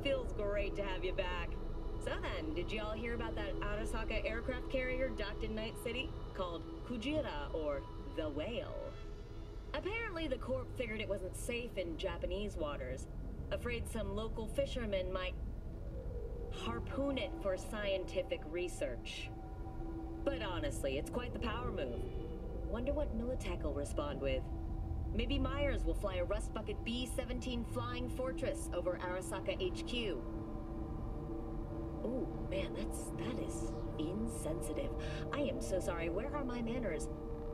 Feels great to have you back. So then, did y'all hear about that Arasaka aircraft carrier docked in Night City? Called Kujira, or the Whale. Apparently the Corp figured it wasn't safe in Japanese waters. Afraid some local fishermen might harpoon it for scientific research. But honestly, it's quite the power move. Wonder what Militech will respond with. Maybe Myers will fly a Rust Bucket B-17 Flying Fortress over Arasaka HQ. Ooh, man, that is insensitive. I am so sorry. Where are my manners?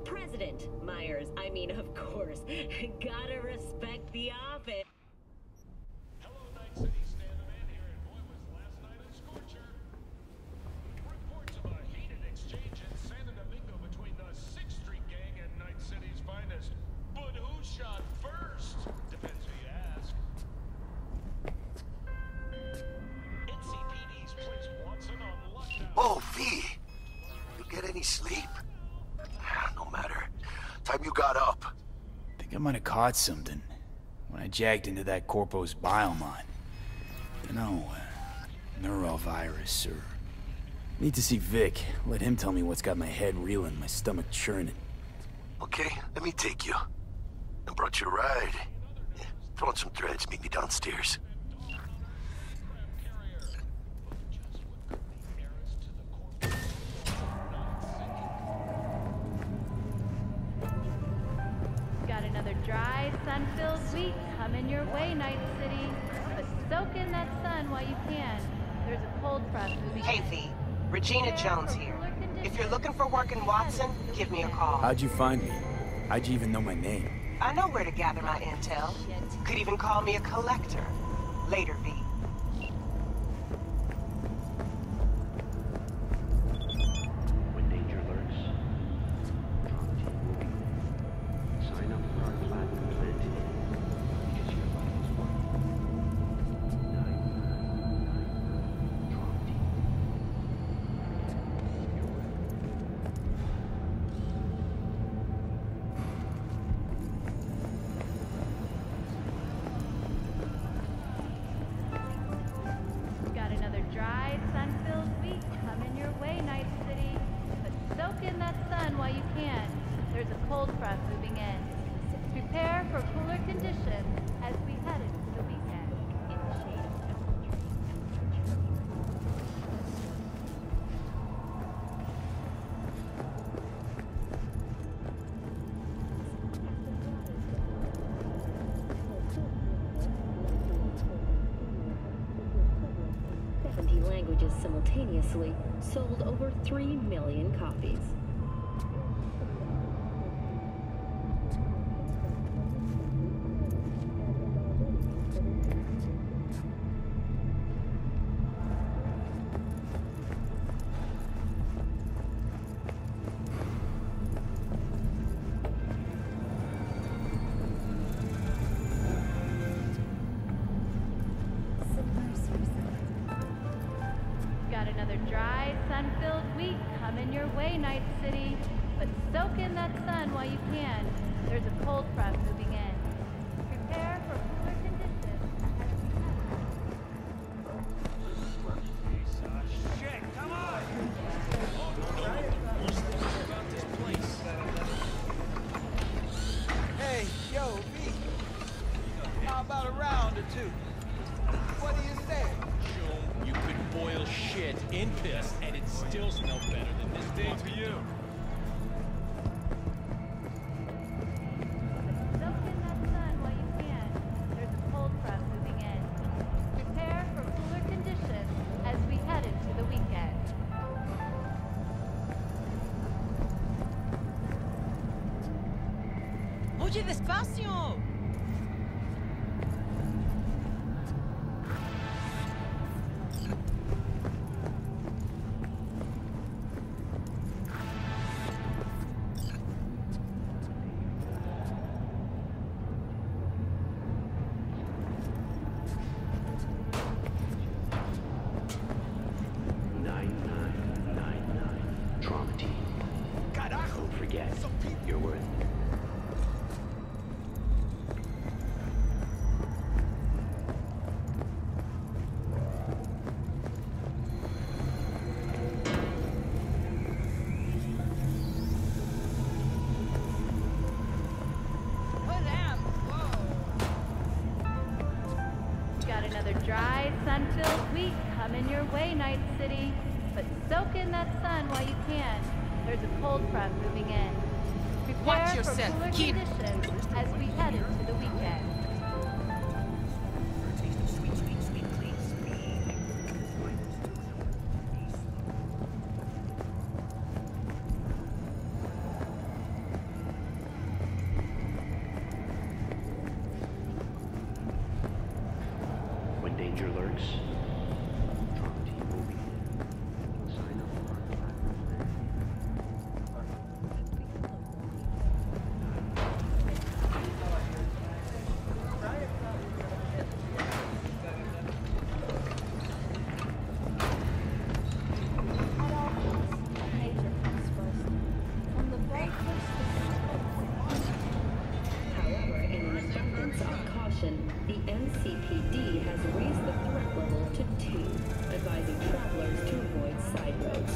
President Myers, I mean, of course. Gotta respect the office. Hello, Night City Stand-A-Man here, and boy, was last night a scorcher. Reports of a heated exchange in San Domingo between the 6th Street Gang and Night City's finest. But who shot first? Depends who you ask. NCPD's placed Watson on lockdown. Oh, V! You get any sleep? No matter. Time you got up. Think I might have caught something when I jacked into that Corpo's biomon. You know, neurovirus or... Need to see Vic. Let him tell me what's got my head reeling, my stomach churning. Okay, let me take you. I brought you a ride. Yeah, throw on some threads, meet me downstairs. Got another dry, sun-filled week coming your way, Night City. But soak in that sun while you can. There's a cold front moving. Hey, V. Regina Jones here. If you're looking for work in Watson, give me a call. How'd you find me? How'd you even know my name? I know where to gather my intel. Could even call me a collector. Later, V. When danger lurks, drop to your movie. Sign up for our platinum plan today, because your life is worth $9.99. Drop to Got another dry, sun-filled week coming your way, Night City. But soak in that sun while you can. There's a cold front moving in. Prepare for cooler conditions as we head into the weekend. In the shade of languages simultaneously, sold over 3 million copies. Got another dry, sun-filled week coming your way, Night City. But soak in that sun while you can. There's a cold front moving in. Prepare for cooler conditions as we Shit, come on! Hey, yo, V. How about a round or two? What do you say? You could boil shit in piss and it still smells better than this day for you. soak in that sun while you can. There's a cold front moving in. Prepare for cooler conditions as we head into the weekend. Oye, despacio! Trauma team. Don't forget, you're worth it. Got another dry, sun-filled week coming your way, Night City. But soak in that sun while you can. There's a cold front moving in. Prepare Watch yourself, for cooler kid. conditions as we head into the weekend. When danger lurks, trauma team will be in. Sign up for our platform. However, in an abundance of caution, the NCPD has raised the threat level to 2, advising travelers to avoid side roads.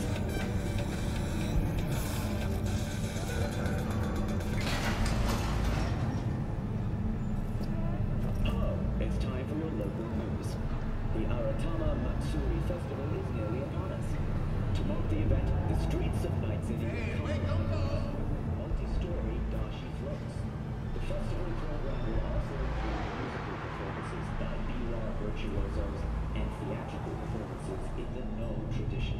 Hello, it's time for your local news. The Aratama Matsuri Festival is nearly upon us. To mark the event, the streets of Night City will come alive with multi-story dashi floats. The festival program will also include musical performances by b-rock virtuosos and theatrical performances in the No tradition.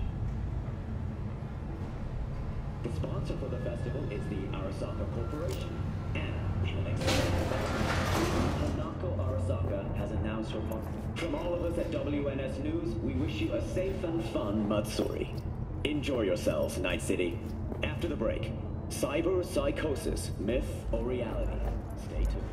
The sponsor for the festival is the Arasaka Corporation, and in an exciting development, Hanako Arasaka has announced her partner. From all of us at WNS News, we wish you a safe and fun Matsuri. Enjoy yourselves, Night City. After the break, cyber psychosis, myth or reality? Stay tuned.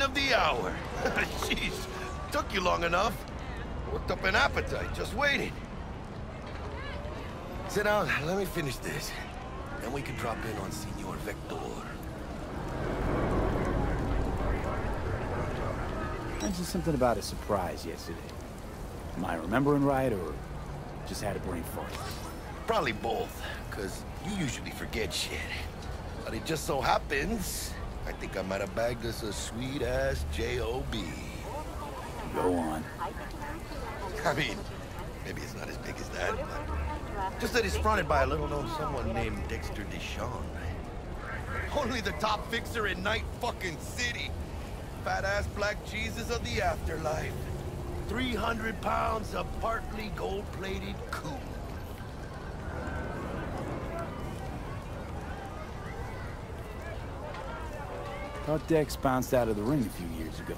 of the hour. Jeez, took you long enough. Worked up an appetite, just waiting. Sit down, let me finish this. Then we can drop in on Senor Vector. Mentioned something about a surprise yesterday. Am I remembering right, or just had a brain fart? Probably both, because you usually forget shit. But it just so happens, I think I might have bagged us a sweet-ass J.O.B. Go on. I mean, maybe it's not as big as that, but just that it's fronted by a little-known someone named Dexter Deshawn. Only the top fixer in Night fucking City. Fat-ass black Jesus of the afterlife. 300 pounds of partly gold-plated coup. Thought Dex bounced out of the ring a few years ago.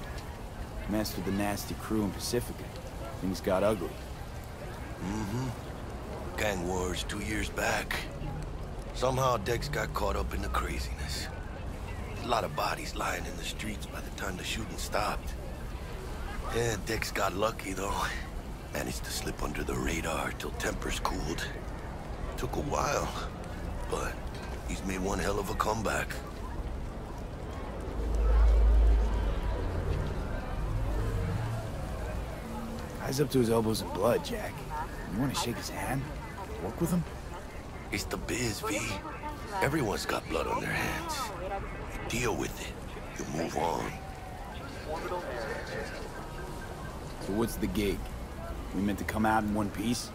Messed with the nasty crew in Pacifica. Things got ugly. Mm-hmm. Gang wars 2 years back. Somehow Dex got caught up in the craziness. A lot of bodies lying in the streets by the time the shooting stopped. Yeah, Dex got lucky, though. Managed to slip under the radar till tempers cooled. Took a while, but he's made one hell of a comeback. Guy's up to his elbows in blood, Jack. You want to shake his hand? Work with him? It's the biz, V. Everyone's got blood on their hands. You deal with it. You move on. So what's the gig? We meant to come out in one piece?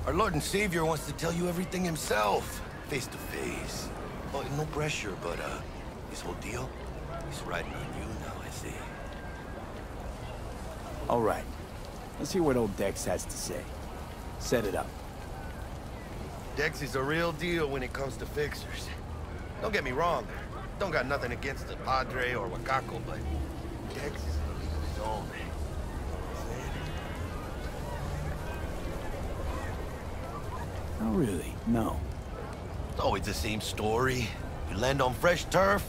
Our Lord and Savior wants to tell you everything himself, face to face. Oh, no pressure, but his whole deal, he's riding on you now, I see. All right. Let's hear what old Dex has to say. Set it up. Dex is a real deal when it comes to fixers. Don't get me wrong. Don't got nothing against the Padre or Wakako, but Dex is in a league of his own. Oh, really? No. It's always the same story. You land on fresh turf,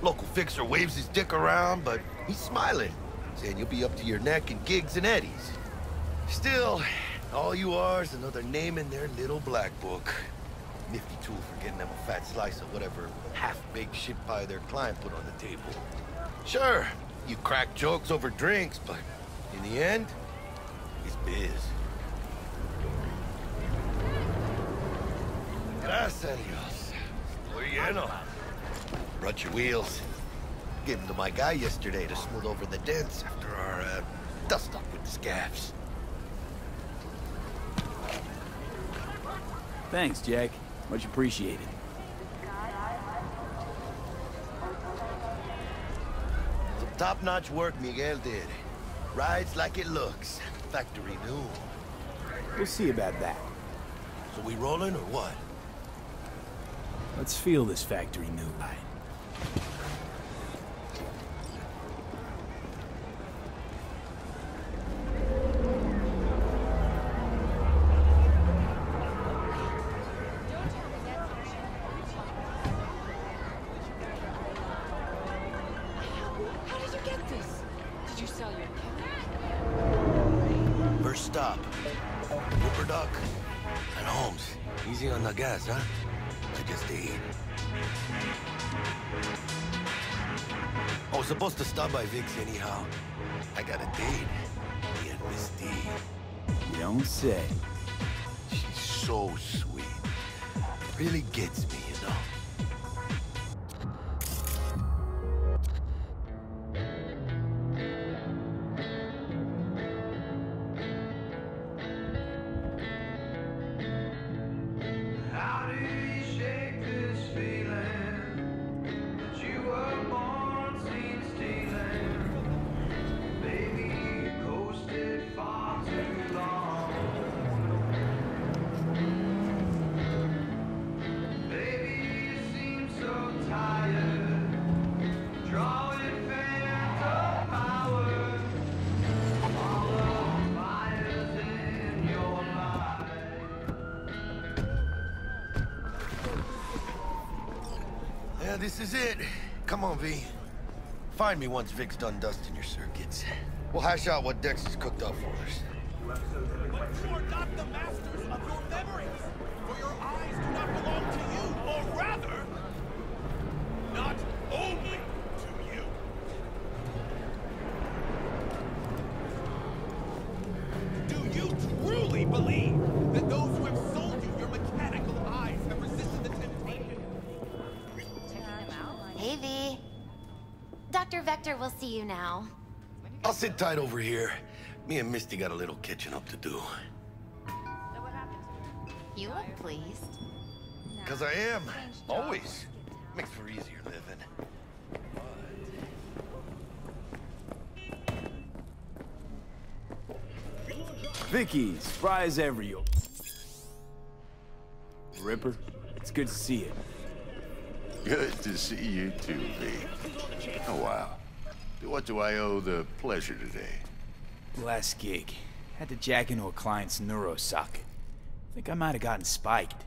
local fixer waves his dick around, but he's smiling, saying you'll be up to your neck in gigs and eddies. Still, all you are is another name in their little black book. Nifty tool for getting them a fat slice of whatever half-baked shit pie their client put on the table. Sure, you crack jokes over drinks, but in the end, it's biz. Gracias, Dios. Estoy lleno. Brought your wheels. Gave them to my guy yesterday to smooth over the dents after our dust-up with the scabs. Thanks, Jack. Much appreciated. Some top-notch work Miguel did. Rides like it looks. Factory new. We'll see about that. So we rolling or what? Let's feel this factory new ride. How did you get this? Did you sell your First stop. Ripper Duck. And Holmes. Easy on the gas, huh? I just ate. I was supposed to stop by Vic's anyhow. I got a date. Me and Miss D. You don't say. She's so sweet. Really gets me, you know. This is it. Come on, V. Find me once Vic's done dusting your circuits. We'll hash out what Dexter's cooked up for us. But you are not the masters of your memories, for your eyes do not belong to you, or rather, not only to you. Do you truly believe that those who have sold you your mechanical eyes have resisted the temptation? Hey, V. Dr. Vector will see you now. I'll sit tight over here. Me and Misty got a little catching up to do. You look pleased. Cause I am. Always. Makes for easier living. Vicky, spry as ever, you. Ripper, it's good to see you. Good to see you too, V. Oh, wow. What do I owe the pleasure today? Last gig. Had to jack into a client's neuro socket. Think I might have gotten spiked.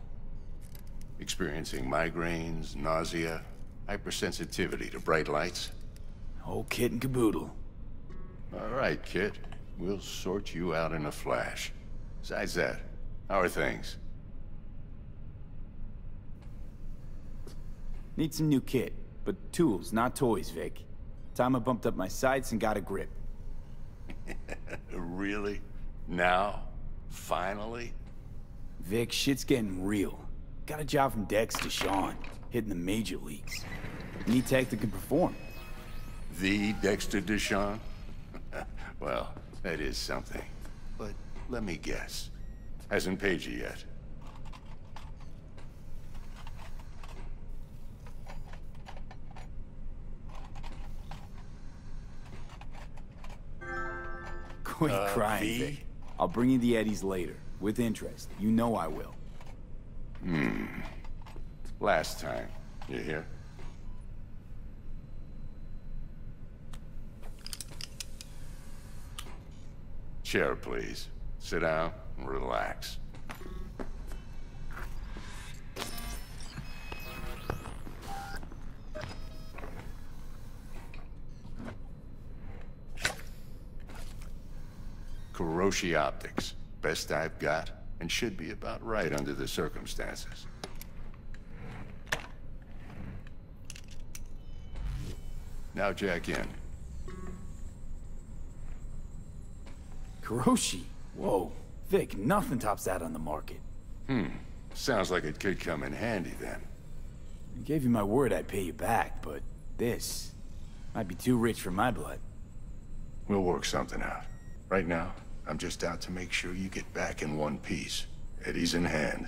Experiencing migraines, nausea, hypersensitivity to bright lights? Whole kit and caboodle. All right, kid. We'll sort you out in a flash. Besides that, how are things? Need some new kit, but tools, not toys, Vic. Time I bumped up my sights and got a grip. Really? Now? Finally? Vic, shit's getting real. Got a job from Dex to Sean, hitting the major leagues. Need tech that can perform. The Dexter Deshawn? Well, that is something. But let me guess. Hasn't paid you yet. Quit crying, V? Vic. I'll bring you the eddies later, with interest. You know I will. Last time. You hear? Chair, please. Sit down and relax. Kuroshi Optics. Best I've got, and should be about right under the circumstances. Now jack in. Kuroshi? Whoa. Vic, nothing tops that on the market. Sounds like it could come in handy then. I gave you my word I'd pay you back, but this might be too rich for my blood. We'll work something out. Right now, I'm just out to make sure you get back in one piece. Eddie's in hand.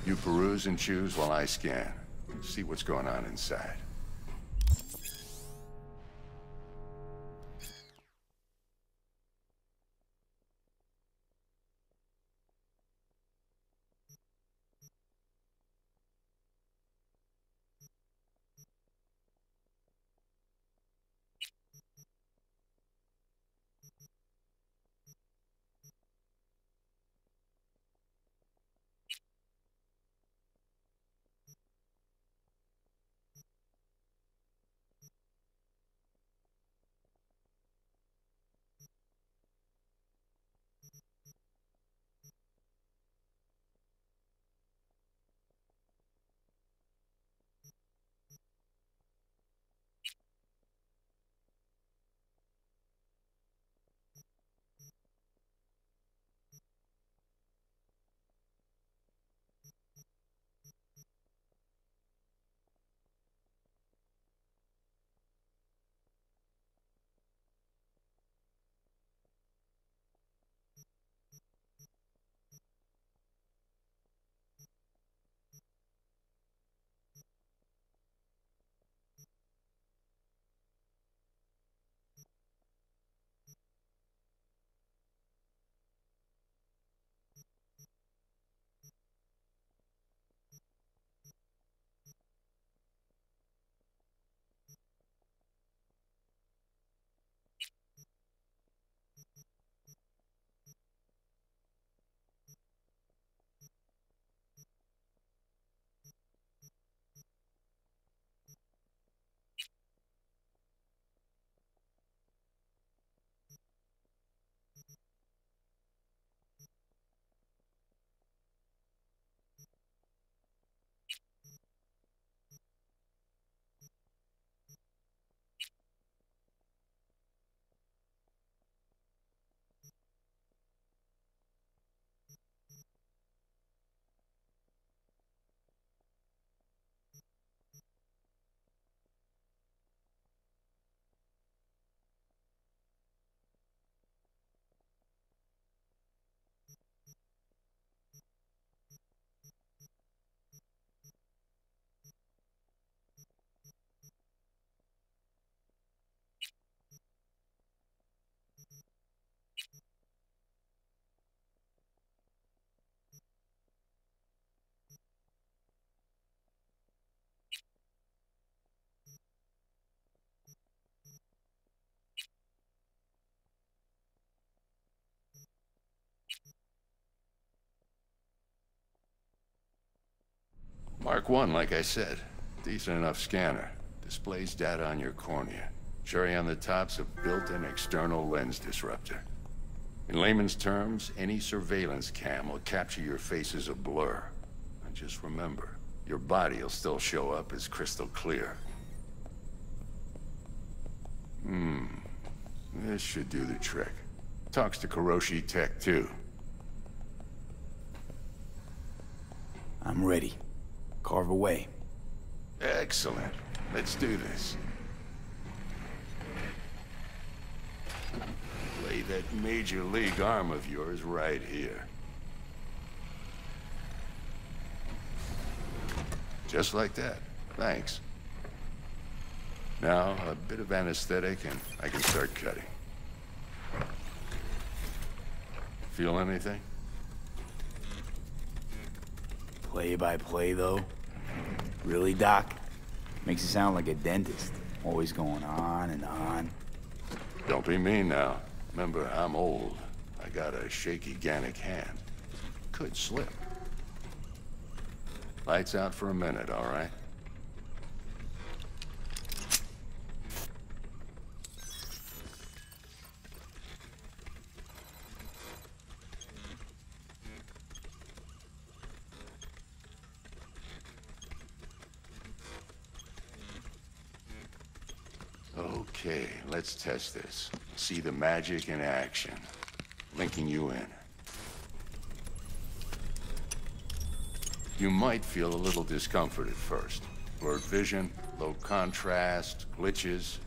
You peruse and choose while I scan. See what's going on inside. Mark 1, like I said. Decent enough scanner. Displays data on your cornea. Cherry on the top's a built-in external lens disruptor. In layman's terms, any surveillance cam will capture your face as a blur. And just remember, your body will still show up as crystal clear. This should do the trick. Talks to Kuroshi Tech, too. I'm ready. Carve away. Excellent. Let's do this. Lay that major league arm of yours right here. Just like that. Thanks. Now, a bit of anesthetic and I can start cutting. Feel anything? Play by play, though? Really, Doc? Makes it sound like a dentist. Always going on and on. Don't be mean now. Remember, I'm old. I got a shaky Gannic hand. Could slip. Lights out for a minute, all right? Okay, let's test this. See the magic in action. Linking you in. You might feel a little discomfort at first. Blurred vision, low contrast, glitches.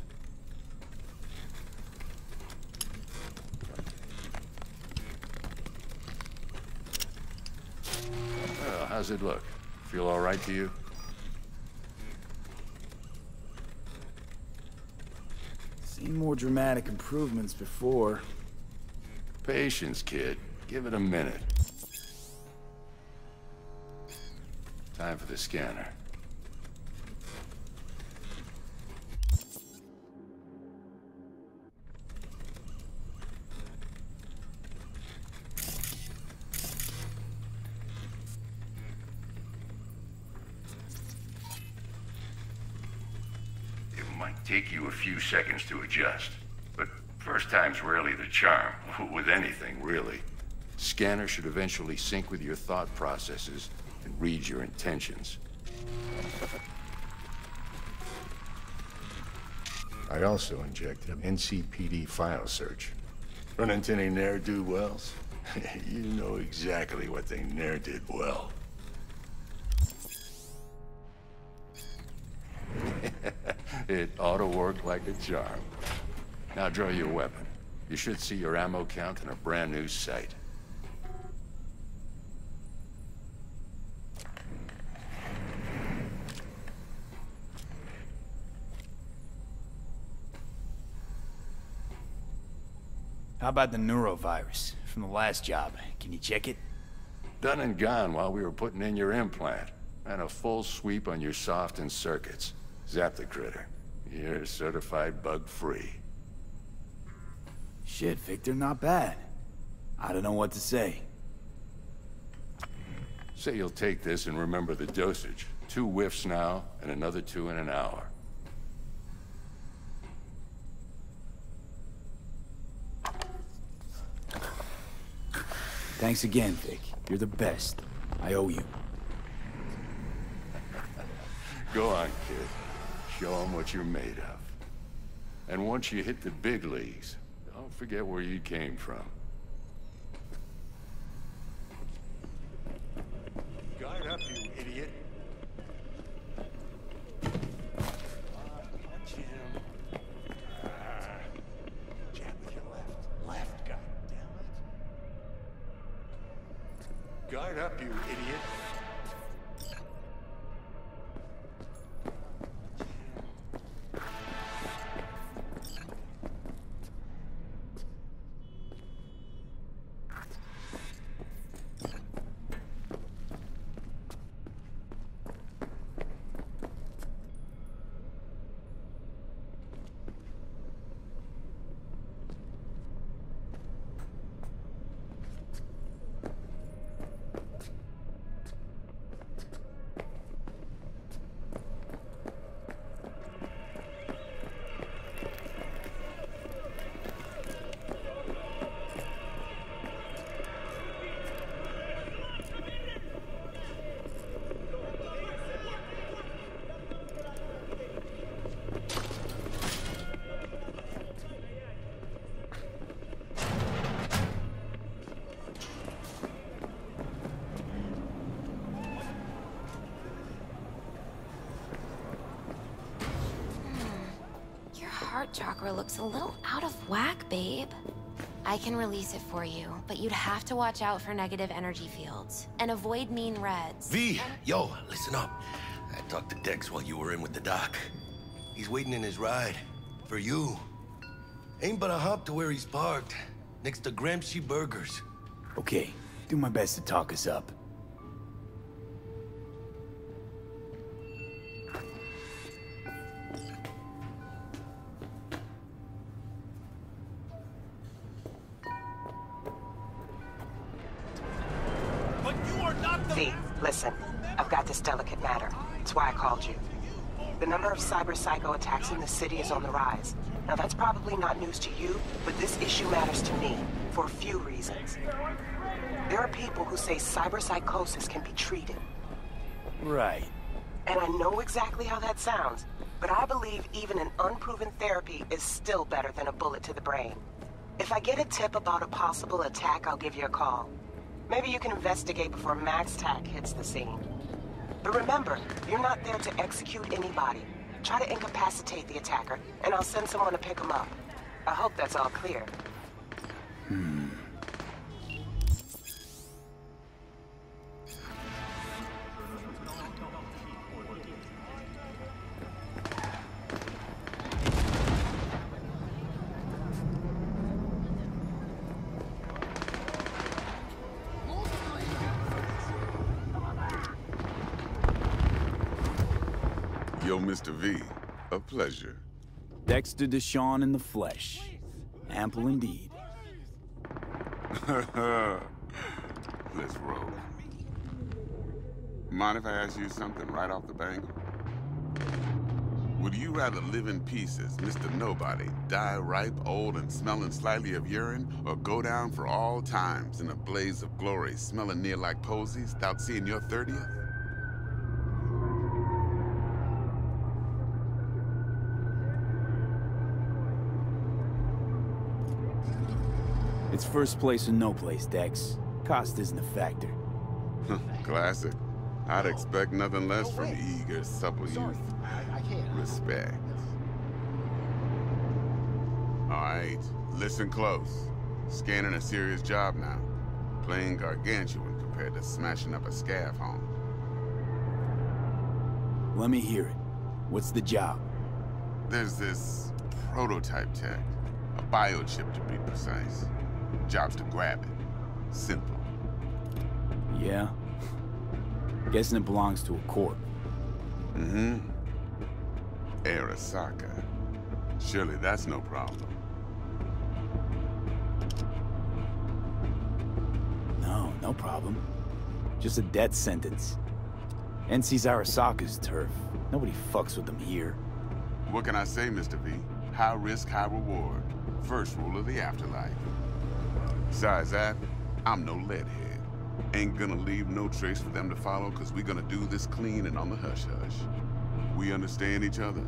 Well, how's it look? Feel all right to you? Seen more dramatic improvements before. Patience, kid. Give it a minute. Time for the scanner. It might take you a few seconds to adjust, but first time's rarely the charm, with anything, really. Scanner should eventually sync with your thought processes and read your intentions. I also injected an NCPD file search. Run into any ne'er-do-wells? You know exactly what they ne'er did well. It ought to work like a charm. Now draw your weapon. You should see your ammo count in a brand new sight. How about the neurovirus from the last job? Can you check it? Done and gone while we were putting in your implant. And a full sweep on your soft and circuits. Zap the critter. You're certified bug-free. Shit, Victor, not bad. I don't know what to say. Say you'll take this and remember the dosage. 2 whiffs now, and another 2 in an hour. Thanks again, Vic. You're the best. I owe you. Go on, kid. Show them what you're made of. And once you hit the big leagues, don't forget where you came from. Guard up, you idiot. Punch him. Jab with your left. Left, goddammit. Guard up, you idiot. heart chakra looks a little out of whack, babe. I can release it for you, but you'd have to watch out for negative energy fields and avoid mean reds. V, yo, listen up. I talked to Dex while you were in with the doc. He's waiting in his ride. For you. Ain't but a hop to where he's parked. Next to Gramsci Burgers. Okay, do my best to talk us up. But you are not the V, listen. I've got this delicate matter. That's why I called you. The number of cyber-psycho attacks in the city is on the rise. Now that's probably not news to you, but this issue matters to me for a few reasons. There are people who say cyber-psychosis can be treated. Right. And I know exactly how that sounds, but I believe even an unproven therapy is still better than a bullet to the brain. If I get a tip about a possible attack, I'll give you a call. Maybe you can investigate before Max Tack hits the scene. But remember, you're not there to execute anybody. Try to incapacitate the attacker, and I'll send someone to pick him up. I hope that's all clear. Yo, Mr. V, a pleasure. Dexter Deshawn in the flesh. Ample indeed. Let's roll. Mind if I ask you something right off the bangle? Would you rather live in pieces, Mr. Nobody, die ripe, old, and smelling slightly of urine, or go down for all times in a blaze of glory, smelling near like posies, without seeing your 30th? It's first place or no place, Dex. Cost isn't a factor. Classic. I'd expect nothing less from eager, supple youth. Respect. All right, listen close. Scanning a serious job now. Playing gargantuan compared to smashing up a scav home. Let me hear it. What's the job? There's this prototype tech. A biochip, to be precise. Job's to grab it. Simple. Yeah? Guessing it belongs to a corp. Mm-hmm. Arasaka. Surely that's no problem. No problem. Just a death sentence. NC's Arasaka's turf. Nobody fucks with them here. What can I say, Mr. V? High risk, high reward. First rule of the afterlife. Besides that, I'm no leadhead. Ain't gonna leave no trace for them to follow, cause we're gonna do this clean and on the hush-hush. We understand each other?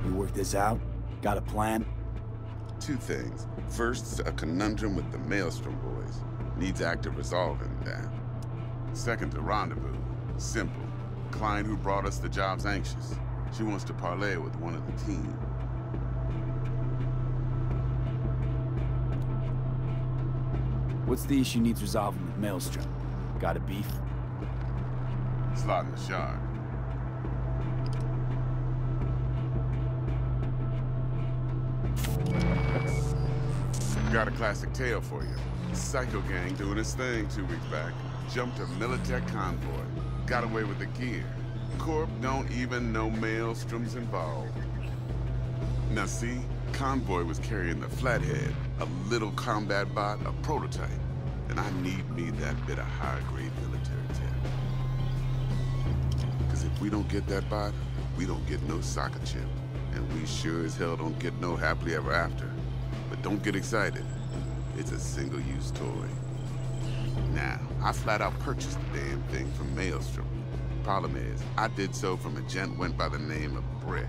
You work this out? Got a plan? Two things. First, a conundrum with the Maelstrom boys. Needs active resolving that. Second, a rendezvous. Simple. Client who brought us the job's anxious. She wants to parlay with one of the team. What's the issue needs resolving with Maelstrom? Got a beef? Slotting the shard. Got a classic tale for you. Psycho gang doing its thing 2 weeks back. Jumped a Militech convoy. Got away with the gear. Corp don't even know Maelstrom's involved. Now see, convoy was carrying the Flathead, a little combat bot, a prototype. And I need me that bit of high-grade military tech. Because if we don't get that bot, we don't get no soccer chip. And we sure as hell don't get no happily ever after. But don't get excited. It's a single-use toy. Now, I flat out purchased the damn thing from Maelstrom. Problem is, I did so from a gent went by the name of Brick.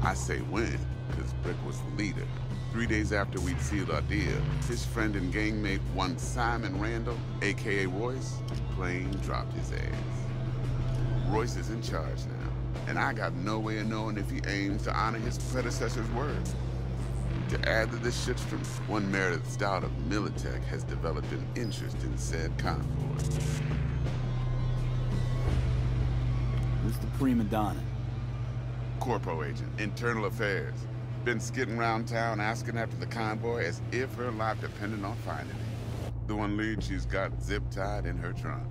I say when, because Brick was the leader. 3 days after we'd sealed our deal, his friend and gangmate, one Simon Randall, a.k.a. Royce, plain dropped his ass. Royce is in charge now, and I got no way of knowing if he aims to honor his predecessor's word. To add to this shitstorm, one Meredith Stout of Militech has developed an interest in said convoy. Who's the prima donna? Corpo agent, internal affairs. Been skidding around town asking after the convoy as if her life depended on finding it. The one lead she's got zip-tied in her trunk.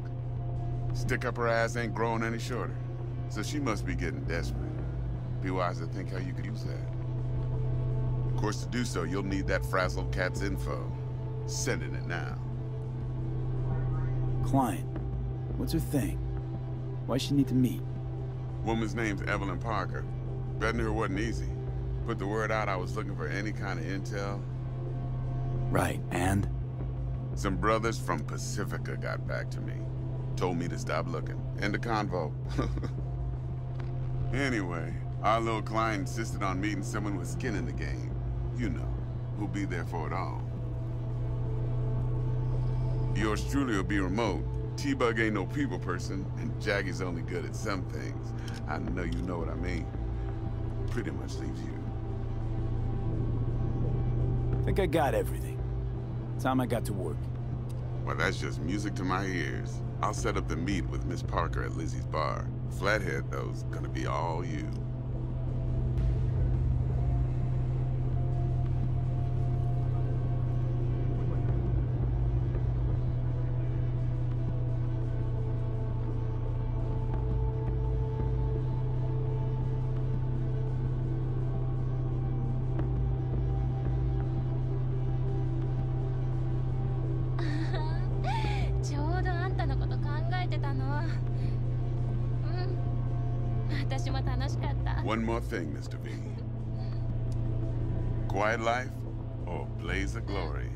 Stick up her ass ain't growing any shorter, so she must be getting desperate. Be wise to think how you could use that. Of course, to do so, you'll need that frazzled cat's info. Sending it now. Client. What's her thing? Why she need to meet? Woman's name's Evelyn Parker. Betting her wasn't easy. Put the word out I was looking for any kind of intel. Right, and? Some brothers from Pacifica got back to me. Told me to stop looking. End the convo. Anyway, our little client insisted on meeting someone with skin in the game. You know, who'll be there for it all. Yours truly will be remote. T-Bug ain't no people person, and Jackie's only good at some things. I know you know what I mean. Pretty much leaves you. I think I got everything. Time I got to work. Well, that's just music to my ears. I'll set up the meet with Miss Parker at Lizzie's bar. Flathead, though's gonna be all you. One more thing, Mr. V. Quiet life or blaze of glory?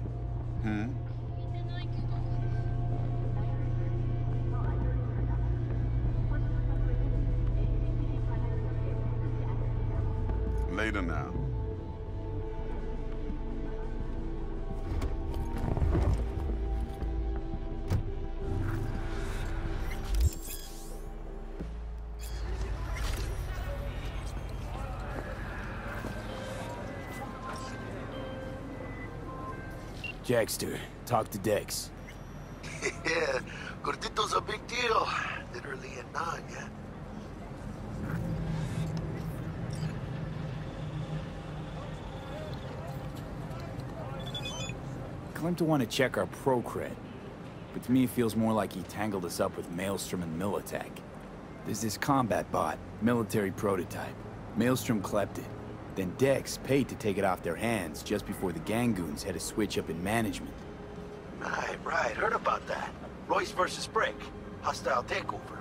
Later now. Jackster, talk to Dex. Yeah, Gordito's a big deal. Literally a nod, yeah. Claimed to want to check our pro cred, but to me it feels more like he tangled us up with Maelstrom and Militech. There's this combat bot, military prototype. Maelstrom clept it. Then Dex paid to take it off their hands just before the Gangoons had a switch up in management. Right. Heard about that. Royce versus Brick. Hostile takeover.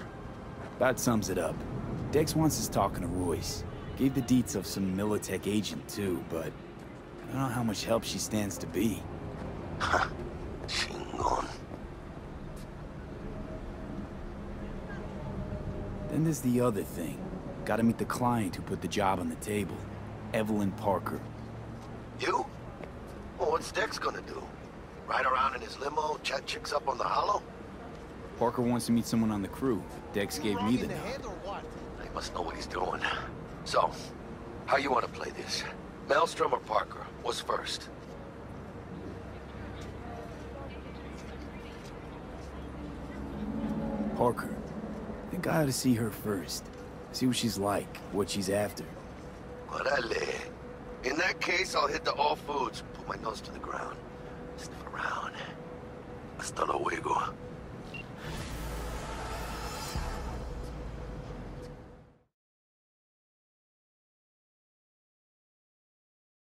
That sums it up. Dex wants us talking to Royce. Gave the deets of some Militech agent too, but I don't know how much help she stands to be. Chingon. Then there's the other thing. Gotta meet the client who put the job on the table. Evelyn Parker. You? Well, what's Dex gonna do? Ride around in his limo, chat chicks up on the hollow? Parker wants to meet someone on the crew. Dex gave me the nod. He must know what he's doing. So, how you want to play this? Maelstrom or Parker? What's first? Parker. I think I ought to see her first. See what she's like, what she's after. Orale. In that case, I'll hit the all foods, put my nose to the ground, sniff around. Hasta luego.